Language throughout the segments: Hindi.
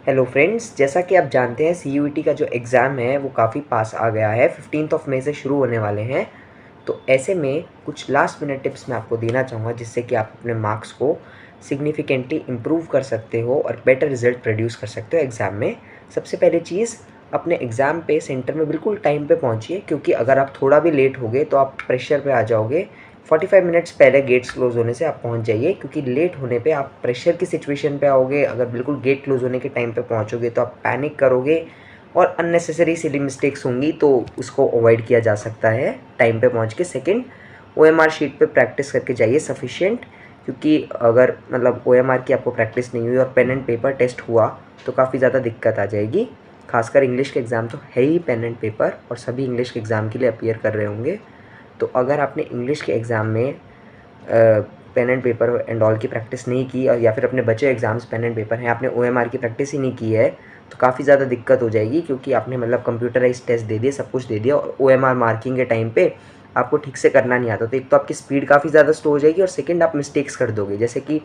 हेलो फ्रेंड्स, जैसा कि आप जानते हैं CUET का जो एग्ज़ाम है वो काफ़ी पास आ गया है। 15 मई से शुरू होने वाले हैं। तो ऐसे में कुछ लास्ट मिनट टिप्स मैं आपको देना चाहूँगा जिससे कि आप अपने मार्क्स को सिग्निफिकेंटली इम्प्रूव कर सकते हो और बेटर रिज़ल्ट प्रोड्यूस कर सकते हो एग्ज़ाम में। सबसे पहली चीज़, अपने एग्ज़ाम पे सेंटर में बिल्कुल टाइम पे पहुँचिए, क्योंकि अगर आप थोड़ा भी लेट हो गए तो आप प्रेशर पे आ जाओगे। 45 मिनट्स पहले गेट्स क्लोज़ होने से आप पहुंच जाइए, क्योंकि लेट होने पे आप प्रेशर की सिचुएशन पे आओगे। अगर बिल्कुल गेट क्लोज़ होने के टाइम पे पहुंचोगे तो आप पैनिक करोगे और अननेसेसरी सिली मिस्टेक्स होंगी, तो उसको अवॉइड किया जा सकता है टाइम पे पहुंच के। सेकंड, OMR शीट पे प्रैक्टिस करके जाइए सफिशिएंट, क्योंकि अगर मतलब OMR की आपको प्रैक्टिस नहीं हुई और पेन एंड पेपर टेस्ट हुआ तो काफ़ी ज़्यादा दिक्कत आ जाएगी। खासकर इंग्लिश के एग्ज़ाम तो है ही पेन एंड पेपर, और सभी इंग्लिश के एग्ज़ाम के लिए अपीयर कर रहे होंगे। तो अगर आपने इंग्लिश के एग्ज़ाम में pen and paper and all की प्रैक्टिस नहीं की, और या फिर अपने बचे एग्ज़ाम्स पेन एंड पेपर हैं, आपने OMR की प्रैक्टिस ही नहीं की है, तो काफ़ी ज़्यादा दिक्कत हो जाएगी, क्योंकि आपने मतलब कंप्यूटराइज टेस्ट दे दिए, सब कुछ दे दिया, और OMR मार्किंग के टाइम पे आपको ठीक से करना नहीं आता। तो एक तो आपकी स्पीड काफ़ी ज़्यादा स्लो हो जाएगी, और सेकेंड आप मिस्टेक्स कर दोगे। जैसे कि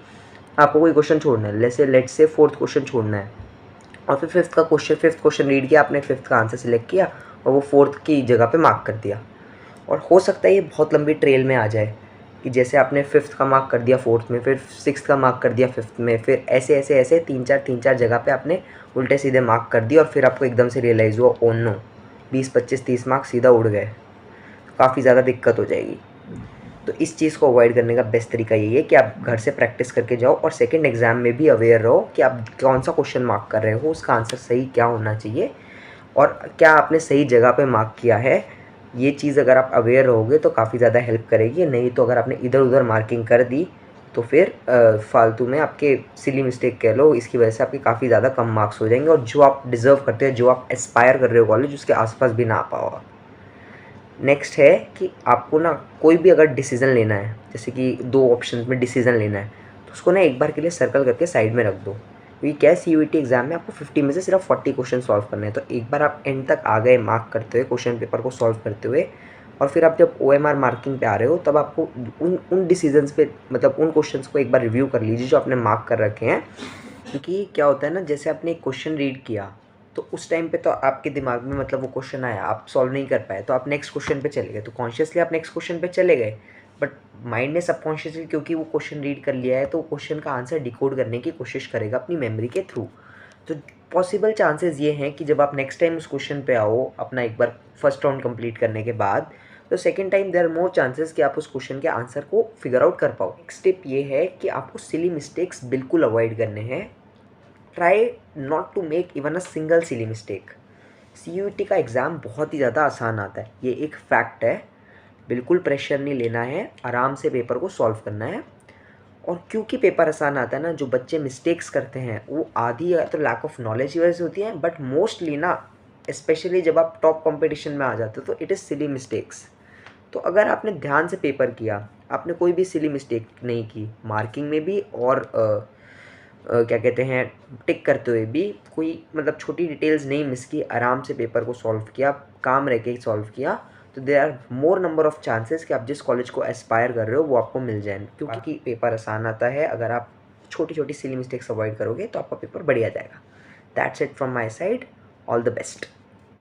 आपको कोई क्वेश्चन छोड़ना है, जैसे लेट्स से 4th क्वेश्चन छोड़ना है, और फिर फिफ्थ क्वेश्चन रीड किया आपने, 5th का आंसर सिलेक्ट किया और वो 4th की जगह पे मार्क कर दिया। और हो सकता है ये बहुत लंबी ट्रेल में आ जाए, कि जैसे आपने 5th का मार्क कर दिया 4th में, फिर 6th का मार्क कर दिया 5th में, फिर ऐसे ऐसे ऐसे तीन चार जगह पे आपने उल्टे सीधे मार्क कर दिया, और फिर आपको एकदम से रियलाइज़ हुआ ओ नो, 20 25 30 मार्क्स सीधा उड़ गए। तो काफ़ी ज़्यादा दिक्कत हो जाएगी। तो इस चीज़ को अवॉइड करने का बेस्ट तरीका यही है कि आप घर से प्रैक्टिस करके जाओ, और सेकंड एग्ज़ाम में भी अवेयर रहो कि आप कौन सा क्वेश्चन मार्क कर रहे हो, उसका आंसर सही क्या होना चाहिए, और क्या आपने सही जगह पे मार्क किया है। ये चीज़ अगर आप अवेयर रहोगे तो काफ़ी ज़्यादा हेल्प करेगी। नहीं तो अगर आपने इधर उधर मार्किंग कर दी तो फिर फालतू में आपके सिली मिस्टेक कह लो, इसकी वजह से आपके काफ़ी ज़्यादा कम मार्क्स हो जाएंगे, और जो आप डिज़र्व करते हैं, जो आप एस्पायर कर रहे हो कॉलेज, उसके आसपास भी ना आ पाओ। नेक्स्ट है कि आपको ना कोई भी अगर डिसीज़न लेना है, जैसे कि 2 ऑप्शन में डिसीज़न लेना है, तो उसको ना एक बार के लिए सर्कल करके साइड में रख दो। क्योंकि क्या है, CUET एग्ज़ाम में आपको 50 में से सिर्फ 40 क्वेश्चन सॉल्व करने हैं। तो एक बार आप एंड तक आ गए मार्क करते हुए, क्वेश्चन पेपर को सॉल्व करते हुए, और फिर आप जब OMR मार्किंग पे आ रहे हो, तब आपको उन डिसीजंस पे, मतलब उन क्वेश्चंस को एक बार रिव्यू कर लीजिए जो आपने मार्क कर रखे हैं। क्योंकि क्या होता है ना, जैसे आपने एक क्वेश्चन रीड किया तो उस टाइम पे तो आपके दिमाग में मतलब वो क्वेश्चन आया, आप सॉल्व नहीं कर पाए, तो आप नेक्स्ट क्वेश्चन पे चले गए, तो कॉन्शियसली आप नेक्स्ट क्वेश्चन पे चले गए, बट माइंड ने सबकॉन्शियसली क्योंकि वो क्वेश्चन रीड कर लिया है, तो क्वेश्चन का आंसर डिकोड करने की कोशिश करेगा अपनी मेमोरी के थ्रू। तो पॉसिबल चांसेस ये हैं कि जब आप नेक्स्ट टाइम उस क्वेश्चन पे आओ, अपना एक बार फर्स्ट राउंड कंप्लीट करने के बाद, तो second time there are more chances कि आप उस क्वेश्चन के आंसर को फिगर आउट कर पाओ। नेक्स्ट स्टेप ये है कि आपको सिली मिस्टेक्स बिल्कुल अवॉइड करने हैं। Try not to make even a single silly mistake. CUET का एग्ज़ाम बहुत ही ज़्यादा आसान आता है, ये एक फैक्ट है। बिल्कुल प्रेशर नहीं लेना है, आराम से पेपर को सॉल्व करना है। और क्योंकि पेपर आसान आता है ना, जो बच्चे मिस्टेक्स करते हैं वो आधी या तो लैक ऑफ नॉलेज की वजह से होती है, बट मोस्टली ना, स्पेशली जब आप टॉप कंपटीशन में आ जाते हो, तो इट इज़ सिली मिस्टेक्स। तो अगर आपने ध्यान से पेपर किया, आपने कोई भी सिली मिस्टेक नहीं की मार्किंग में भी, और क्या कहते हैं, टिक करते हुए भी, कोई मतलब छोटी डिटेल्स नहीं मिस की, आराम से पेपर को सॉल्व किया, काम रह के सॉल्व किया, तो there are more number of chances कि आप जिस कॉलेज को एस्पायर कर रहे हो वो आपको मिल जाए। क्योंकि पेपर आसान आता है, अगर आप छोटी छोटी सिली मिस्टेक्स अवॉइड करोगे तो आपका पेपर बढ़िया जाएगा। That's it from my side. All the best.